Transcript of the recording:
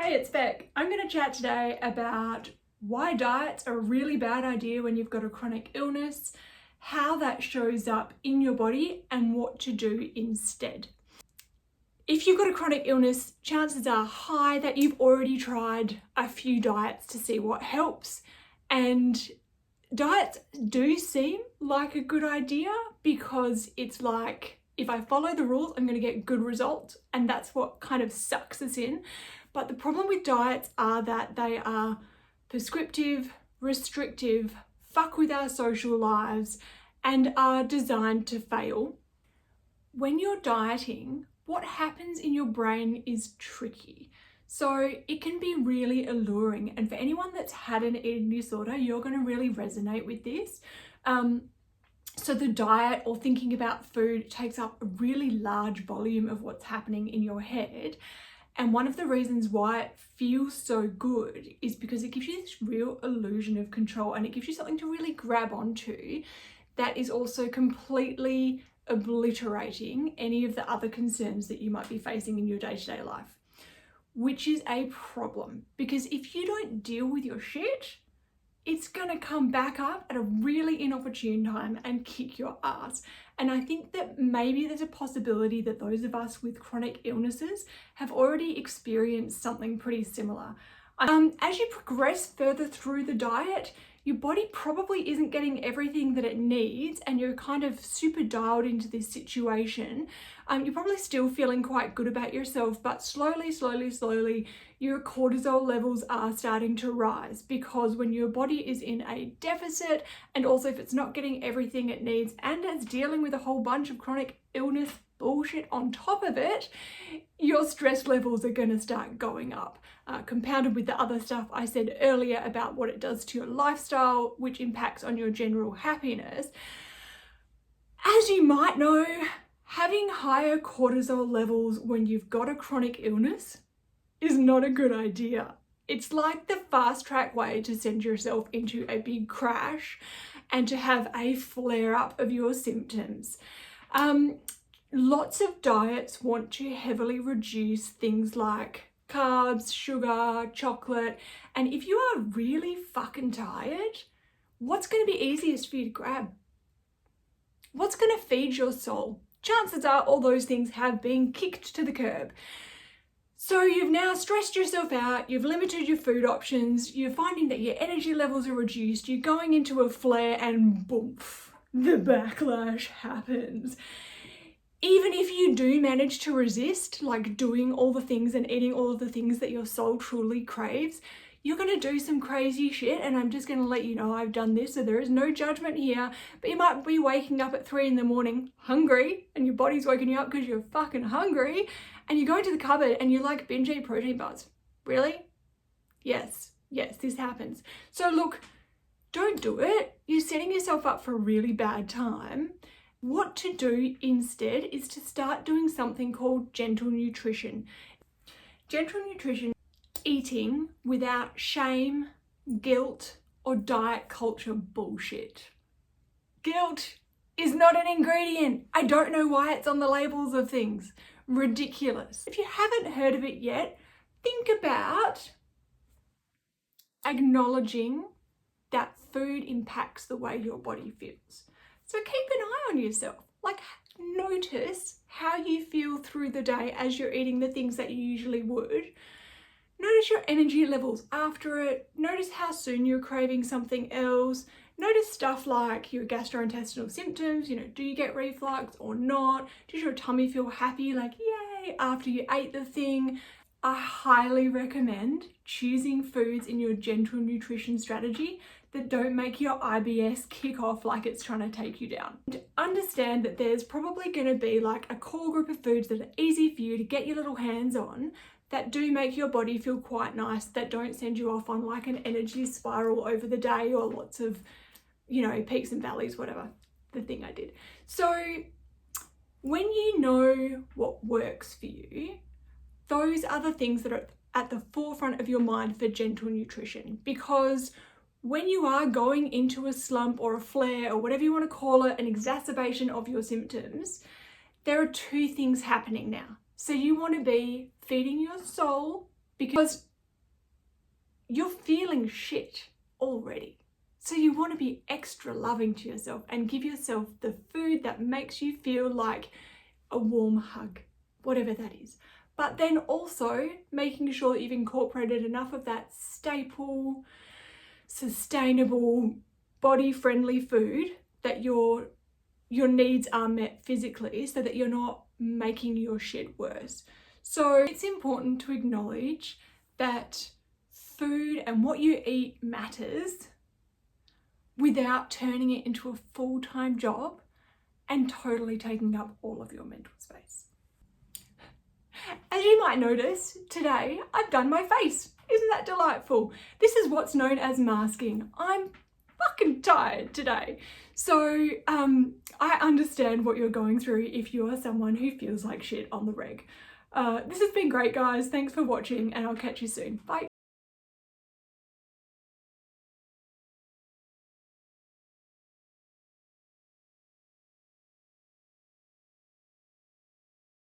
Hey, it's Beck. I'm going to chat today about why diets are a really bad idea when you've got a chronic illness, how that shows up in your body, and what to do instead. If you've got a chronic illness, chances are high that you've already tried a few diets to see what helps. And diets do seem like a good idea because it's like, if I follow the rules, I'm going to get good results. And that's what kind of sucks us in. But the problem with diets are that they are prescriptive, restrictive, fuck with our social lives, and are designed to fail. When you're dieting, what happens in your brain is tricky. So it can be really alluring. And for anyone that's had an eating disorder, you're going to really resonate with this. So the diet or thinking about food takes up a really large volume of what's happening in your head. And one of the reasons why it feels so good is because it gives you this real illusion of control, and it gives you something to really grab onto that is also completely obliterating any of the other concerns that you might be facing in your day-to-day life, which is a problem. Because if you don't deal with your shit, it's gonna come back up at a really inopportune time and kick your ass. And I think that maybe there's a possibility that those of us with chronic illnesses have already experienced something pretty similar. As you progress further through the diet, your body probably isn't getting everything that it needs, and you're kind of super dialed into this situation. You're probably still feeling quite good about yourself, but slowly, your cortisol levels are starting to rise, because when your body is in a deficit, and also if it's not getting everything it needs, and it's dealing with a whole bunch of chronic illness bullshit on top of it, your stress levels are going to start going up. Compounded with the other stuff I said earlier about what it does to your lifestyle, which impacts on your general happiness. As you might know, having higher cortisol levels when you've got a chronic illness is not a good idea. It's like the fast track way to send yourself into a big crash and to have a flare up of your symptoms. Lots of diets want to heavily reduce things like carbs, sugar, chocolate, and if you are really fucking tired, what's going to be easiest for you to grab? What's going to feed your soul? Chances are all those things have been kicked to the curb. So you've now stressed yourself out, you've limited your food options, you're finding that your energy levels are reduced, you're going into a flare, and boom, the backlash happens. Even if you do manage to resist, like doing all the things and eating all of the things that your soul truly craves, you're going to do some crazy shit, and I'm just going to let you know I've done this, so there is no judgment here. But you might be waking up at 3 a.m. hungry, and your body's waking you up because you're fucking hungry, and you go into the cupboard and you like binge eat protein bars. Really? Yes, this happens. So look, don't do it. You're setting yourself up for a really bad time. What to do instead is to start doing something called gentle nutrition. Gentle nutrition, eating without shame, guilt, or diet culture bullshit. Guilt is not an ingredient. I don't know why it's on the labels of things. Ridiculous. If you haven't heard of it yet, think about acknowledging that food impacts the way your body feels. So keep an eye on yourself. Like, notice how you feel through the day as you're eating the things that you usually would. Notice your energy levels after it. Notice how soon you're craving something else. Notice stuff like your gastrointestinal symptoms. Do you get reflux or not? Does your tummy feel happy, like yay, after you ate the thing? I highly recommend choosing foods in your gentle nutrition strategy that don't make your IBS kick off like it's trying to take you down. And understand that there's probably going to be like a core group of foods that are easy for you to get your little hands on, that do make your body feel quite nice, that don't send you off on like an energy spiral over the day, or lots of, peaks and valleys, whatever the thing I did. So when you know what works for you, those are the things that are at the forefront of your mind for gentle nutrition. Because when you are going into a slump or a flare or whatever you want to call it, an exacerbation of your symptoms, there are two things happening now. So you want to be feeding your soul, because you're feeling shit already. So you want to be extra loving to yourself and give yourself the food that makes you feel like a warm hug, whatever that is. But then also making sure that you've incorporated enough of that staple, sustainable, body-friendly food that your needs are met physically, so that you're not making your shit worse. So it's important to acknowledge that food and what you eat matters, without turning it into a full-time job and totally taking up all of your mental space. As you might notice, today I've done my face. Isn't that delightful? This is what's known as masking. I'm fucking tired today. So I understand what you're going through if you are someone who feels like shit on the reg. This has been great, guys. Thanks for watching, and I'll catch you soon. Bye.